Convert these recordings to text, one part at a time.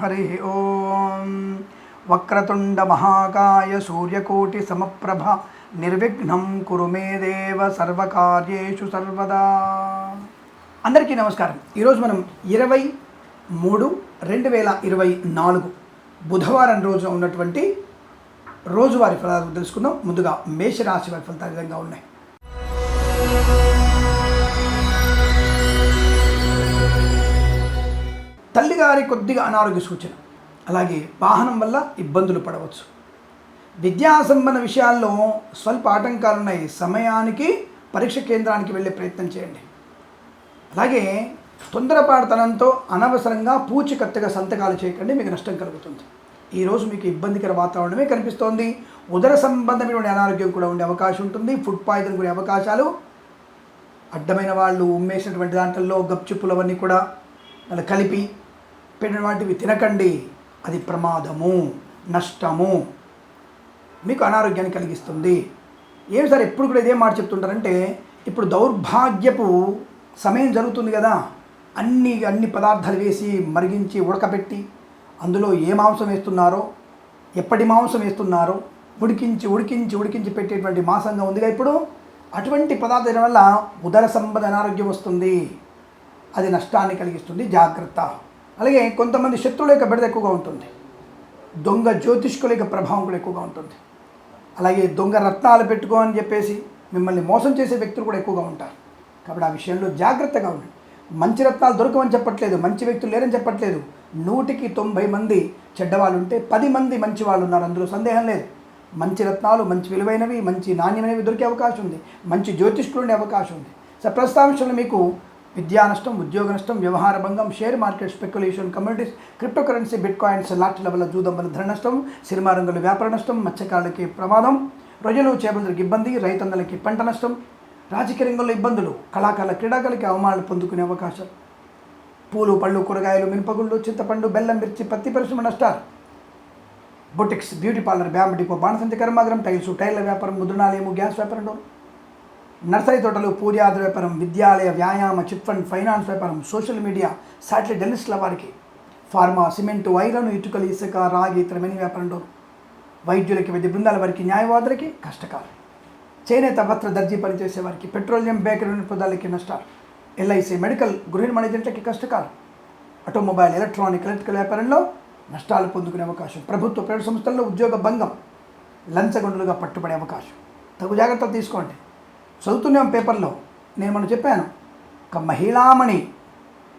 హరి ఓం. వక్రతుండ మహాకాయ సూర్యకోటి సమప్రభ నిర్విఘ్నం కురు మే దేవ సర్వకార్యేషు సర్వదా. అందరికీ నమస్కారం. ఈరోజు మనం 23/2024 బుధవారం రోజున ఉన్నటువంటి రోజువారి ఫలాలు తెలుసుకుందాం. ముందుగా మేషరాశి వారి ఫలితాలు విధంగా ఉన్నాయి. తల్లిగారి కొద్దిగా అనారోగ్య సూచన, అలాగే వాహనం వల్ల ఇబ్బందులు పడవచ్చు. విద్యా సంబంధ విషయాల్లో స్వల్ప ఆటంకాలు ఉన్నాయి. సమయానికి పరీక్ష కేంద్రానికి వెళ్ళే ప్రయత్నం చేయండి. అలాగే తొందరపాటుతనంతో అనవసరంగా పూచికత్తుగా సంతకాలు చేయకండి, మీకు నష్టం కలుగుతుంది. ఈరోజు మీకు ఇబ్బందికర వాతావరణమే కనిపిస్తోంది. ఉదర సంబంధమైన అనారోగ్యం కూడా ఉండే అవకాశం ఉంటుంది. ఫుడ్ పాయిజన్ కూడా అవకాశాలు. అడ్డమైన వాళ్ళు ఉమ్మేసినటువంటి దాంట్లో గప్చుప్పులు అవన్నీ కూడా అలా కలిపి పెట్టిన వాటివి తినకండి. అది ప్రమాదము, నష్టము, మీకు అనారోగ్యాన్ని కలిగిస్తుంది. ఏమి సార్ ఎప్పుడు కూడా ఇదే మాట చెప్తుంటారంటే, ఇప్పుడు దౌర్భాగ్యపు సమయం జరుగుతుంది కదా, అన్ని పదార్థాలు వేసి మరిగించి ఉడకబెట్టి అందులో ఏ మాంసం వేస్తున్నారో, ఎప్పటి మాంసం వేస్తున్నారో ఉడికించి పెట్టేటువంటి మాంసంగా ఉందిగా ఇప్పుడు. అటువంటి పదార్థాల వల్ల ఉదర సంబంధ అనారోగ్యం వస్తుంది. అది నష్టాన్ని కలిగిస్తుంది, జాగ్రత్త. అలాగే కొంతమంది శత్రువుల యొక్క బెడద ఎక్కువగా ఉంటుంది. దొంగ జ్యోతిష్కుల యొక్క ప్రభావం కూడా ఎక్కువగా ఉంటుంది. అలాగే దొంగ రత్నాలు పెట్టుకో అని చెప్పేసి మిమ్మల్ని మోసం చేసే వ్యక్తులు కూడా ఎక్కువగా ఉంటారు. కాబట్టి ఆ విషయంలో జాగ్రత్తగా ఉండండి. మంచి రత్నాలు దొరకవని చెప్పట్లేదు, మంచి వ్యక్తులు లేరని చెప్పట్లేదు. 100కి 90 మంది చెడ్డవాళ్ళు ఉంటే 10 మంది మంచి వాళ్ళు ఉన్నారు, అందులో సందేహం లేదు. మంచి రత్నాలు, మంచి విలువైనవి, మంచి నాణ్యమైనవి దొరికే అవకాశం ఉంది. మంచి జ్యోతిష్కులు ఉండే అవకాశం ఉంది. సో ప్రస్తుతాంశంలో మీకు విద్యా నష్టం, ఉద్యోగ నష్టం, వ్యవహార భంగం, share market speculation, communities, crypto currency, bit coins, లాటరీల వల్ల జూదం వల్ల ధన నష్టం, సినిమా రంగంలో వ్యాపార నష్టం, మత్స్యకారులకి ప్రమాదం, రొయ్యలు చేపలకి ఇబ్బంది, రైతన్నలకి పంట నష్టం, రాజకీయ రంగంలో ఇబ్బందులు, కళాకారుల క్రీడాకారులకి అవమానాలు పొందుకునే అవకాశం, పూలు పళ్ళు కూరగాయలు, మినపగుళ్ళు, చింతపండు, బెల్లం, మిర్చి, పత్తి పరిశ్రమ నష్టాలు, boutiques, beauty parlour, bamboo depot, బాణసంచి కర్మాగారం, టైల్స్, టైర్ల వ్యాపారం, ముద్రణాలయము, గ్యాస్ వ్యాపారం, నర్సరీ తోటలు, పూజాది వ్యాపారం, విద్యాలయ, వ్యాయామ, చిట్ ఫండ్, ఫైనాన్స్ వ్యాపారం, సోషల్ మీడియా, శాటిలైట్ జర్నలిస్టుల వారికి, ఫార్మా, సిమెంటు, ఐరన్, ఇటుకలు, ఇసుక, రాగి, ఇతరమైన వ్యాపారంలో, వైద్యులకి, వైద్య బృందాల వారికి, న్యాయవాదులకి కష్టకాలం, చేనేత వస్త్ర దర్జీ పనిచేసే వారికి, పెట్రోలియం, బేకరీ పదాలకి నష్టాలు, ఎల్ఐసి, మెడికల్, గృహ మేనేజెంట్లకి కష్టకాలం, ఆటోమొబైల్, ఎలక్ట్రికల్ వ్యాపారంలో నష్టాలు పొందుకునే అవకాశం, ప్రభుత్వ ప్రైవేట్ సంస్థల్లో ఉద్యోగ భంగం, లంచగొండులుగా పట్టుబడే అవకాశం. తగు జాగ్రత్తలు తీసుకోండి. చదువుతున్నాం పేపర్లో, నేను మనం చెప్పాను, ఒక మహిళామణి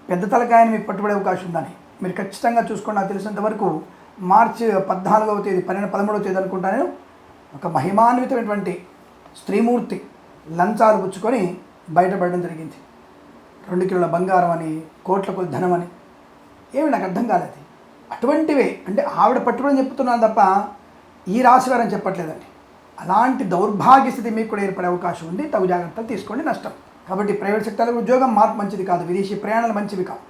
పెద్ద తలకాయని మీకు పట్టుబడే అవకాశం ఉందని. మీరు ఖచ్చితంగా చూసుకోండి. నాకు తెలిసినంత వరకు మార్చి 14వ తేదీ 13వ తేదీ అనుకుంటా, నేను ఒక మహిమాన్వితమైనటువంటి స్త్రీమూర్తి లంచాలు పుచ్చుకొని బయటపడడం జరిగింది. 2 కిలోల బంగారం అని, కోట్ల కొద్ది ధనం అని, ఏమి నాకు అర్థం కాలేదు. అటువంటివే అంటే ఆవిడ పట్టుబడి చెప్తున్నాను తప్ప ఈ రాశి వారని చెప్పట్లేదండి. అలాంటి దౌర్భాగ్య స్థితి మీకు కూడా ఏర్పడే అవకాశం ఉంది. తగు జాగ్రత్తలు తీసుకోండి, నష్టం. కాబట్టి ప్రైవేట్ సెక్టర్లో ఉద్యోగం మార్పు మంచిది కాదు, విదేశీ ప్రయాణాలు మంచివి కావు,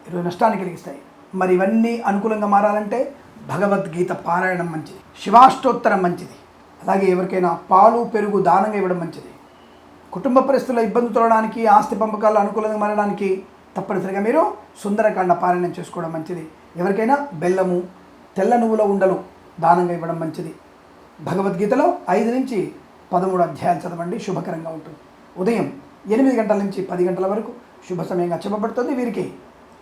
ఈరోజు నష్టాన్ని కలిగిస్తాయి. మరి ఇవన్నీ అనుకూలంగా మారాలంటే భగవద్గీత పారాయణం మంచిది, శివాష్టోత్తరం మంచిది. అలాగే ఎవరికైనా పాలు పెరుగు దానంగా ఇవ్వడం మంచిది. కుటుంబ పరిస్థితుల్లో ఇబ్బంది తోడడానికి, ఆస్తి పంపకాల్లో అనుకూలంగా మారడానికి తప్పనిసరిగా మీరు సుందరకాండ పారాయణం చేసుకోవడం మంచిది. ఎవరికైనా బెల్లము, తెల్ల నువ్వుల ఉండలు దానంగా ఇవ్వడం మంచిది. భగవద్గీతలో 5 నుంచి 13 అధ్యాయాలు చదవండి, శుభకరంగా ఉంటుంది. ఉదయం 8 గంటల నుంచి 10 గంటల వరకు శుభ సమయంగా చెప్పబడుతుంది. వీరికి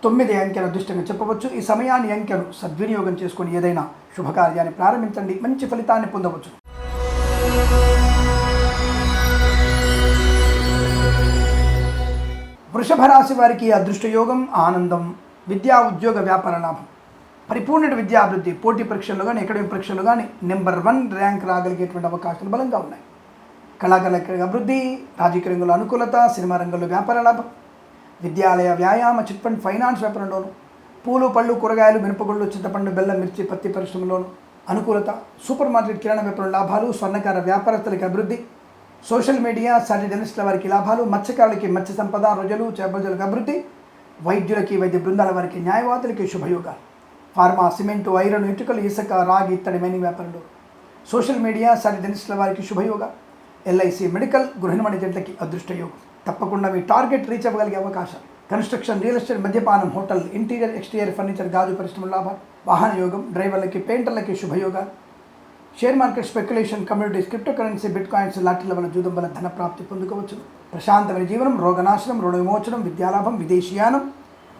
9 అంకెను అదృష్టంగా చెప్పవచ్చు. ఈ సమయాన్ని అంకెను సద్వినియోగం చేసుకొని ఏదైనా శుభకార్యాన్ని ప్రారంభించండి, మంచి ఫలితాన్ని పొందవచ్చు. వృషభ రాశి వారికి అదృష్టయోగం, ఆనందం, విద్యా ఉద్యోగ వ్యాపార లాభం, పరిపూర్ణ విద్యాభివృద్ధి, పోటీ పరీక్షల్లో కానీ, అకాడమిక్ పరీక్షల్లో కానీ నెంబర్ 1 ర్యాంక్ రాగలిగేటువంటి అవకాశాలు బలంగా ఉన్నాయి. కళాకారుల అభివృద్ధి, రాజకీయ రంగంలో అనుకూలత, సినిమా రంగంలో వ్యాపార లాభం, విద్యాలయ, వ్యాయామ, చిట్ ఫండ్, ఫైనాన్స్ వ్యాపారంలోను, పూలు పళ్ళు కూరగాయలు, మినపగుళ్ళు, చింతపండు, బెల్లం, మిర్చి, పత్తి పరిశ్రమలోను అనుకూలత, సూపర్ మార్కెట్, కిరాణా వ్యాపారం లాభాలు, స్వర్ణకార వ్యాపారస్తులకి అభివృద్ధి, సోషల్ మీడియా, శాటిలైట్ జర్నలిస్టుల వారికి లాభాలు, మత్స్యకారులకి మత్స్య సంపద, రొయ్యలు చేపలకు అభివృద్ధి, వైద్యులకి, వైద్య బృందాల వారికి, న్యాయవాదులకి శుభయోగాలు, ఫార్మా, సిమెంటు, ఐరన్, ఇటుకలు, ఇసుక, రాగి, ఇత్తడి మైనింగ్ వ్యాపారంలో, సోషల్ మీడియా, శాటిలైట్ జర్నలిస్టుల వారికి శుభయోగ, ఎల్ఐసి, మెడికల్, గృహ మేనేజెంట్లకి అదృష్టయోగం. తప్పకుండా మీ టార్గెట్ రీచ్ అవ్వగలిగే అవకాశం. కన్స్ట్రక్షన్, రియల్ ఎస్టేట్, మద్యపానం, హోటల్, ఇంటీరియర్, ఎక్స్టీరియర్ ఫర్నిచర్, గాజు పరిశ్రమ లాభాలు, వాహన యోగం, డ్రైవర్లకి, పెయింటర్లకి శుభయోగాలు, share market speculation, communities, crypto currency, bit coins, లాటరీల వల్ల జూదం వల్ల ధన ప్రాప్తి పొందుకోవచ్చు. ప్రశాంతమైన జీవనం, రోగనాశనం, రుణ విమోచనం, విద్యాలాభం, విదేశీయానం,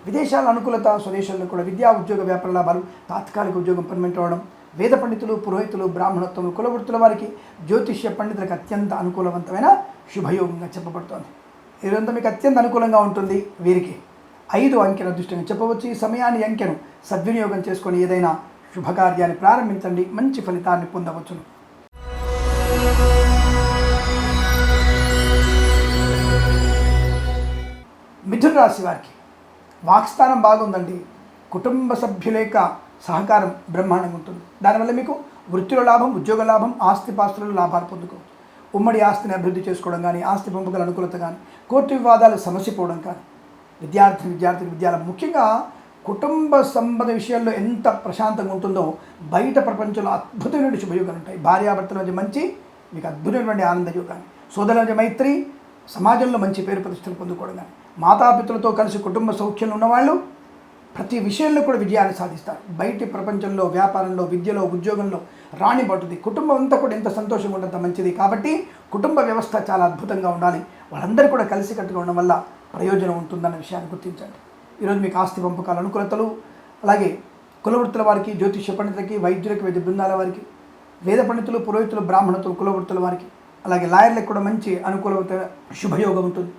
విదేశాల అనుకూలత, స్వదేశాల్లో కూడా విద్యా, ఉద్యోగ, వ్యాపార లాభాలు, తాత్కాలిక ఉద్యోగం పర్మనెంట్ అవ్వడం, వేద పండితులు, పురోహితులు, బ్రాహ్మణత్వం, కులవృత్తుల వారికి, జ్యోతిష్య పండితులకు అత్యంత అనుకూలవంతమైన శుభయోగంగా చెప్పబడుతోంది. ఇదంతా మీకు అత్యంత అనుకూలంగా ఉంటుంది. వీరికి 5 అంకెల అదృష్టంగా చెప్పవచ్చు. ఈ సమయాన్ని అంకెను సద్వినియోగం చేసుకొని ఏదైనా శుభకార్యాన్ని ప్రారంభించండి, మంచి ఫలితాన్ని పొందవచ్చును. మిథున రాశి వారికి వాక్స్థానం బాగుందండి. కుటుంబ సభ్యుల యొక్క సహకారం బ్రహ్మాండంగా ఉంటుంది. దానివల్ల మీకు వృత్తిలో లాభం, ఉద్యోగ లాభం, ఆస్తిపాస్తులలో లాభాలు పొందుకోవచ్చు. ఉమ్మడి ఆస్తిని అభివృద్ధి చేసుకోవడం కానీ, ఆస్తి పంపకల అనుకూలత కానీ, కోర్టు వివాదాలు సమసిపోవడం కానీ, విద్యార్థికి విద్యాలాభం. ముఖ్యంగా కుటుంబ సంబంధ విషయాల్లో ఎంత ప్రశాంతంగా ఉంటుందో బయట ప్రపంచంలో అద్భుతమైన శుభయోగాలు ఉంటాయి. భార్యాభర్తల మధ్య మంచి మీకు అద్భుతమైనటువంటి ఆనందయోగాన్ని, సోదరుల మధ్య మైత్రి, సమాజంలో మంచి పేరు ప్రతిష్టలు పొందుకోవడం కానీ, మాతాపితలతో కలిసి కుటుంబ సౌఖ్యంలో ఉన్నవాళ్ళు ప్రతి విషయంలో కూడా విజయాన్ని సాధిస్తారు. బయటి ప్రపంచంలో, వ్యాపారంలో, విద్యలో, ఉద్యోగంలో రాణిపడుతుంది. కుటుంబం అంతా కూడా ఎంత సంతోషంగా ఉండంత మంచిది. కాబట్టి కుటుంబ వ్యవస్థ చాలా అద్భుతంగా ఉండాలి. వాళ్ళందరూ కూడా కలిసికట్టుగా ఉండడం వల్ల ప్రయోజనం ఉంటుందన్న విషయాన్ని గుర్తించండి. ఈరోజు మీకు ఆస్తి పంపకాల అనుకూలతలు, అలాగే కులవృత్తుల వారికి, జ్యోతిష్య పండితులకి, వైద్యులకి, వైద్య బృందాల వారికి, వేద పండితులు, పురోహితులు, బ్రాహ్మణతులు, కులవృత్తుల వారికి, అలాగే లాయర్లకు కూడా మంచి అనుకూలత శుభయోగం ఉంటుంది.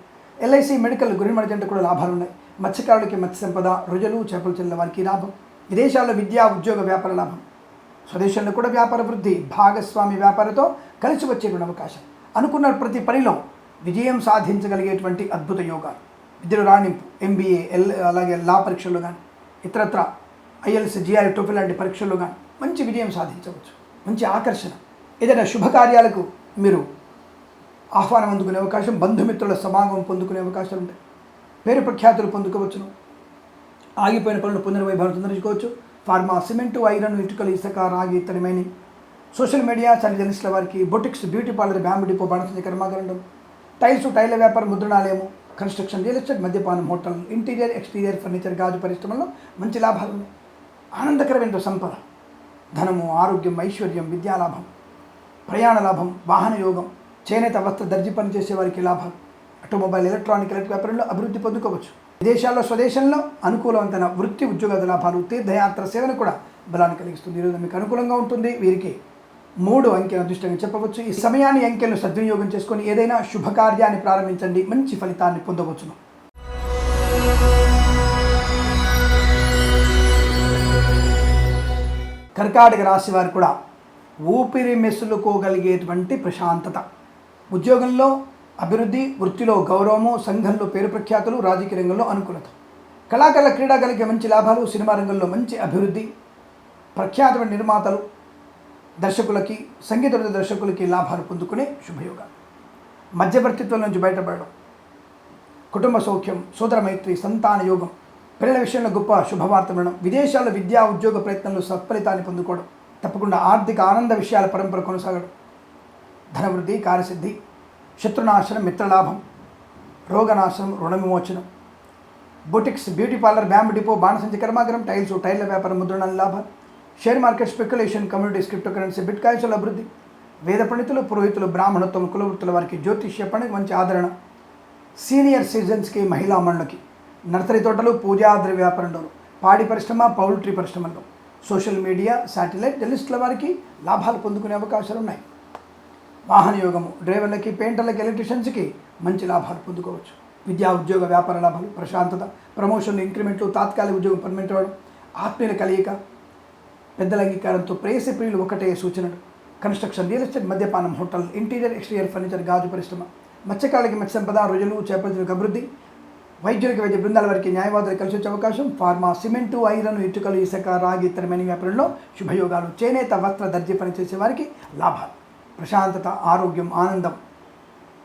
ఎల్ఐసి, మెడికల్, గృహ మర్జెంట్ కూడా లాభాలు ఉన్నాయి. మత్స్యకారులకి మత్స్య సంపద, రొయ్యలు, చేపలు చెల్లెల వారికి లాభం. విదేశాల్లో విద్యా, ఉద్యోగ, వ్యాపార లాభం. స్వదేశంలో కూడా వ్యాపార వృద్ధి, భాగస్వామి వ్యాపారంతో కలిసి వచ్చేటువంటి అవకాశం. అనుకున్న ప్రతి పనిలో విజయం సాధించగలిగేటువంటి అద్భుత యోగాలు. విద్యలో రాణింపు, ఎంబీఏ, అలాగే లా పరీక్షల్లో కానీ, ఇతరత్ర ఐఎల్స్, జిఆర్, టోఫెల్ లాంటి పరీక్షల్లో కానీ మంచి విజయం సాధించవచ్చు. మంచి ఆకర్షణ. ఏదైనా శుభకార్యాలకు మీరు ఆహ్వానం అందుకునే అవకాశం, బంధుమిత్రుల సమాగమం పొందుకునే అవకాశాలు ఉంటాయి. పేరు ప్రఖ్యాతులు పొందుకోవచ్చును. ఆగిపోయిన పనులు పునర్వైభవం సందర్శించుకోవచ్చు. ఫార్మా, సిమెంటు, ఐరన్, ఇటుకలు, ఇసుక, రాగి, ఇత్తడిమైన, సోషల్ మీడియా, చలి జర్నలిస్టుల వారికి, boutiques, beauty parlour, bamboo depot, బాణసంచ కర్మాగారం, టైల్స్, టైల్ల వ్యాపారం, ముద్రణాలయము, కన్స్ట్రక్షన్, రియల్ ఎస్టేట్, మద్యపానం, హోటల్, ఇంటీరియర్, ఎక్స్టీరియర్ ఫర్నిచర్, గాజు పరిశ్రమల్లో మంచి లాభాలు ఉన్నాయి. ఆనందకరమైన సంపద, ధనము, ఆరోగ్యం, ఐశ్వర్యం, విద్యాలాభం, ప్రయాణ లాభం, వాహన యోగం, చేనేత, వస్త్ర, దర్జీ పని చేసే వారికి లాభాలు, ఆటోమొబైల్, ఎలక్ట్రిక్ వ్యాపారంలో అభివృద్ధి పొందుకోవచ్చు. విదేశాల్లో, స్వదేశంలో అనుకూలవంతమైన వృత్తి, ఉద్యోగ లాభాలు, తీర్థయాత్ర సేవను కూడా బలాన్ని కలిగిస్తుంది. ఈరోజు మీకు అనుకూలంగా ఉంటుంది. వీరికి 3 అంకెల అదృష్టంగా చెప్పవచ్చు. ఈ సమయాన్ని, అంకెలను సద్వినియోగం చేసుకొని ఏదైనా శుభకార్యాన్ని ప్రారంభించండి, మంచి ఫలితాన్ని పొందవచ్చును. కర్కాటక రాశి వారు కూడా ఊపిరి మెసులుకోగలిగేటువంటి ప్రశాంతత, ఉద్యోగంలో అభివృద్ధి, వృత్తిలో గౌరవము, సంఘంలో పేరు ప్రఖ్యాతులు, రాజకీయ రంగంలో అనుకూలత, కళాకారుల, క్రీడాకారులకి మంచి లాభాలు, సినిమా రంగంలో మంచి అభివృద్ధి, ప్రఖ్యాతమైన నిర్మాతలు, దర్శకులకి, సంగీత దర్శకులకి లాభాలు పొందుకునే శుభయోగాలు. మధ్యవర్తిత్వం నుంచి బయటపడడం, కుటుంబ సౌఖ్యం, సోదర మైత్రి, సంతాన యోగం, పిల్లల విషయంలో గొప్ప శుభవార్త వినడం, విదేశాల్లో విద్యా, ఉద్యోగ ప్రయత్నంలో సత్ఫలితాన్ని పొందుకోవడం, తప్పకుండా ఆర్థిక ఆనంద విషయాల పరంపర కొనసాగడం, ధనవృద్ధి, కార్యసిద్ధి, శత్రునాశనం, మిత్రలాభం, రోగనాశనం, రుణ విమోచనం, boutiques, beauty parlour, bamboo depot, బాణసంచ కర్మాగారం, టైల్స్, టైల్ల వ్యాపారం, ముద్రణాల లాభాలు, share market speculation, communities, crypto currency, bit కాయిన్స్ల అభివృద్ధి, వేద పండితులు, పురోహితులు, బ్రాహ్మణత్వం, కులవృత్తుల వారికి, జ్యోతిష్య పండితులకు మంచి ఆదరణ, సీనియర్ సిటిజన్స్కి, మహిళా మండలికి, నర్సరీ తోటలు, పూజాద్ర వ్యాపారంలో, పాడి పరిశ్రమ, పౌల్ట్రీ పరిశ్రమల్లో, సోషల్ మీడియా, శాటిలైట్, జర్నలిస్టుల వారికి లాభాలు పొందుకునే అవకాశాలు ఉన్నాయి. వాహన యోగము, డ్రైవర్లకి, పెయింటర్లకి, ఎలక్ట్రీషియన్స్కి మంచి లాభాలు పొందుకోవచ్చు. విద్యా, ఉద్యోగ, వ్యాపార లాభాలు, ప్రశాంతత, ప్రమోషన్లు, ఇంక్రిమెంట్లు, తాత్కాలిక ఉద్యోగం పర్మనెంట్ అవ్వడం, ఆత్మీయుల కలయిక, పెద్దల అంగీకారంతో ప్రేయసి ప్రియులు ఒకటే సూచనలు, కన్స్ట్రక్షన్, రియల్ ఎస్టేట్, మద్యపానం, హోటల్, ఇంటీరియర్, ఎక్స్టీరియర్ ఫర్నిచర్, గాజు పరిశ్రమ, మత్స్యకారులకి మత్స్య సంపద, రొయ్యలు, చేపలకు అభివృద్ధి, వైద్యులకి, వైద్య బృందాల వారికి, న్యాయవాదులకు కలిసి వచ్చే అవకాశం, ఫార్మా, సిమెంటు, ఐరన్, ఇటుకలు, ఇసుక, రాగి, ఇతరమైన వ్యాపారంలో శుభయోగాలు, చేనేత, వస్త్ర, దర్జీ పని చేసే వారికి లాభాలు, ప్రశాంతత, ఆరోగ్యం, ఆనందం,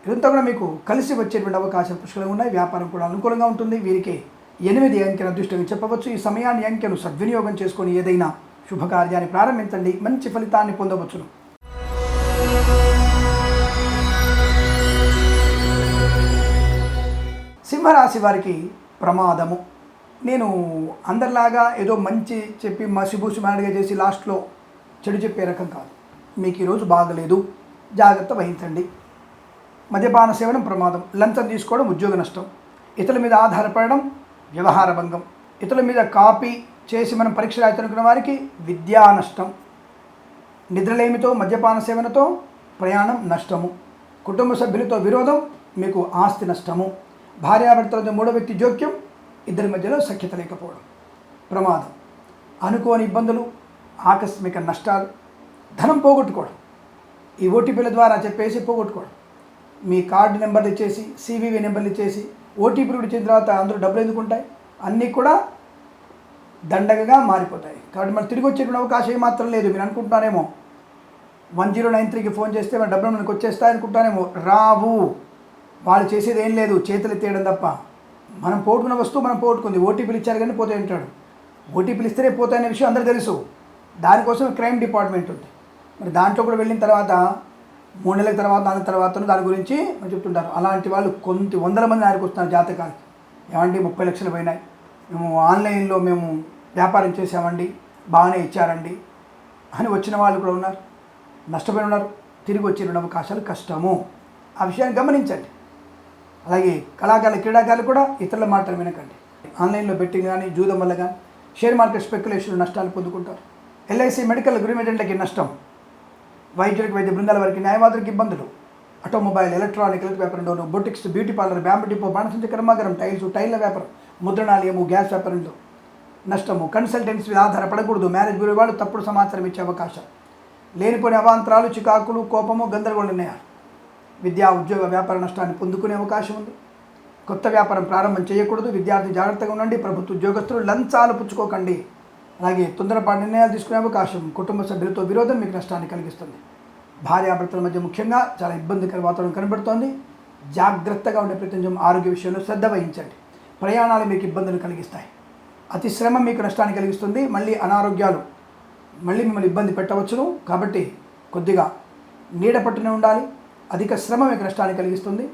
ఇదంతా కూడా మీకు కలిసి వచ్చేటువంటి అవకాశం పుష్కలంగా ఉన్నాయి. వ్యాపారం కూడా అనుకూలంగా ఉంటుంది. వీరికి 8 అంకెల అదృష్టంగా చెప్పవచ్చు. ఈ సమయాన్ని, అంకెను సద్వినియోగం చేసుకొని ఏదైనా శుభకార్యాన్ని ప్రారంభించండి, మంచి ఫలితాన్ని పొందవచ్చును. సింహరాశి వారికి ప్రమాదము. నేను అందరిలాగా ఏదో మంచి చెప్పి మసిబూసి మాడిగా చేసి లాస్ట్లో చెడు చెప్పే రకం కాదు. మీకు ఈరోజు బాగలేదు, జాగ్రత్త వహించండి. మద్యపాన సేవనం ప్రమాదం, లంచం తీసుకోవడం ఉద్యోగ నష్టం, ఇతరుల మీద ఆధారపడడం వ్యవహార భంగం, ఇతరుల మీద కాపీ చేసి మనం పరీక్ష రాయనుకున్న వారికి విద్యా నష్టం, నిద్రలేమితో మద్యపాన సేవనతో ప్రయాణం నష్టము, కుటుంబ సభ్యులతో విరోధం మీకు ఆస్తి నష్టము, భార్యాభర్తలతో మూడో వ్యక్తి జోక్యం, ఇద్దరి మధ్యలో సఖ్యత లేకపోవడం ప్రమాదం, అనుకోని ఇబ్బందులు, ఆకస్మిక నష్టాలు, ధనం పోగొట్టుకోవడం, ఈ ఓటీపీల ద్వారా చెప్పేసి పోగొట్టుకోవడం, మీ కార్డు నెంబర్లు ఇచ్చేసి సివివి నెంబర్లు ఇచ్చేసి ఓటీపీలు ఇచ్చిన తర్వాత అందరూ డబ్బులు ఎందుకు ఉంటాయి, అన్నీ కూడా దండగగా మారిపోతాయి. కాబట్టి మరి తిరిగి వచ్చేటువంటి అవకాశం ఏమాత్రం లేదు. మీరు అనుకుంటున్నారేమో 1093కి ఫోన్ చేస్తే మన డబ్బులు మనకు వచ్చేస్తాయి అనుకుంటానేమో, రావు. వాళ్ళు చేసేది ఏం లేదు, చేతులు ఎత్తేయడం తప్ప. మనం పోగొట్టుకున్న వస్తువు మనం పోగొట్టుకుంది, ఓటీపీలు ఇచ్చారు కానీ పోతే అంటాడు. ఓటీపీలు ఇస్తేనే పోతాయనే విషయం అందరూ తెలుసు. దానికోసం క్రైమ్ డిపార్ట్మెంట్ ఉంది. మరి దాంట్లో కూడా వెళ్ళిన తర్వాత 3 నెలల తర్వాత 4 తర్వాత దాని గురించి మనం చెప్తుంటారు. అలాంటి వాళ్ళు కొన్ని వందల మంది ఆయనకు వస్తున్నారు జాతకాలు. ఏమండి 30 లక్షలు పోయినాయి, మేము ఆన్లైన్లో మేము వ్యాపారం చేసామండి, బాగానే ఇచ్చారండి అని వచ్చిన వాళ్ళు కూడా ఉన్నారు, నష్టపోయి ఉన్నారు. తిరిగి వచ్చే అవకాశాలు కష్టము. ఆ విషయాన్ని గమనించండి. అలాగే కళాకారులు క్రీడాకారులు కూడా ఇతరుల మాటలు వినకండి. ఆన్లైన్లో బెట్టింగ్ కానీ జూదం వల్ల కానీ షేర్ మార్కెట్ స్పెక్యులేషన్ నష్టాలు పొందుకుంటారు. ఎల్ఐసి మెడికల్ అగ్రిమెంట్లకి నష్టం, వైద్యులకు వైద్య బృందాల వారికి న్యాయవాదులకు ఇబ్బందులు, ఆటోమొబైల్ ఎలక్ట్రానిక్ వ్యాపారంలోను, boutiques beauty parlour bamboo depot బాణసంచ కర్మాగారం టైల్ల వ్యాపారం ముద్రణాలయము గ్యాస్ వ్యాపారంలో నష్టము, కన్సల్టెన్సీ మీద ఆధారపడకూడదు, మ్యారేజ్ బ్యూరో వాళ్ళు తప్పుడు సమాచారం ఇచ్చే అవకాశం, లేనిపోయిన అవాంతరాలు చికాకులు కోపము గందరగోళ నిర్ణయాలు, విద్యా ఉద్యోగ వ్యాపార నష్టాన్ని పొందుకునే అవకాశం ఉంది. కొత్త వ్యాపారం ప్రారంభం చేయకూడదు, విద్యార్థి జాగ్రత్తగా ఉండండి, ప్రభుత్వ ఉద్యోగస్తులు లంచాలు పుచ్చుకోకండి. అలాగే తొందరపాటు నిర్ణయాలు తీసుకునే అవకాశం, కుటుంబ సభ్యులతో విరోధం మీకు నష్టాన్ని కలిగిస్తుంది. భార్యాభర్తల మధ్య ముఖ్యంగా చాలా ఇబ్బందికర వాతావరణం కనబడుతోంది. జాగ్రత్తగా ఉండే ప్రయత్నం, ఆరోగ్య విషయంలో శ్రద్ధ వహించండి. ప్రయాణాలు మీకు ఇబ్బందులు కలిగిస్తాయి, అతి శ్రమ మీకు నష్టాన్ని కలిగిస్తుంది. మళ్ళీ అనారోగ్యాలు మళ్ళీ మిమ్మల్ని ఇబ్బంది పెట్టవచ్చును. కాబట్టి కొద్దిగా నీడ పట్టునే ఉండాలి. అధిక శ్రమ మీకు నష్టాన్ని కలిగిస్తుంది.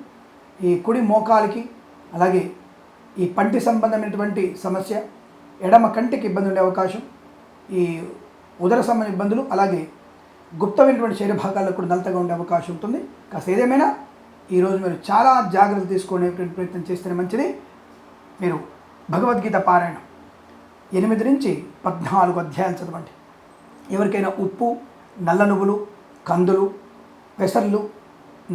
ఈ కుడి మోకాలికి అలాగే ఈ పంటి సంబంధమైనటువంటి సమస్య, ఎడమ కంటికి ఇబ్బంది ఉండే అవకాశం, ఈ ఉదర సంబంధ ఇబ్బందులు, అలాగే గుప్తమైనటువంటి శరీర భాగాల్లో కూడా నలతగా ఉండే అవకాశం ఉంటుంది. కాస్త ఏదేమైనా ఈరోజు మీరు చాలా జాగ్రత్తలు తీసుకునేటువంటి ప్రయత్నం చేస్తేనే మంచిది. మీరు భగవద్గీత పారాయణం 8 నుంచి 14 అధ్యాయాలు చదవండి. ఎవరికైనా ఉప్పు, నల్ల నువ్వులు, కందులు, పెసర్లు,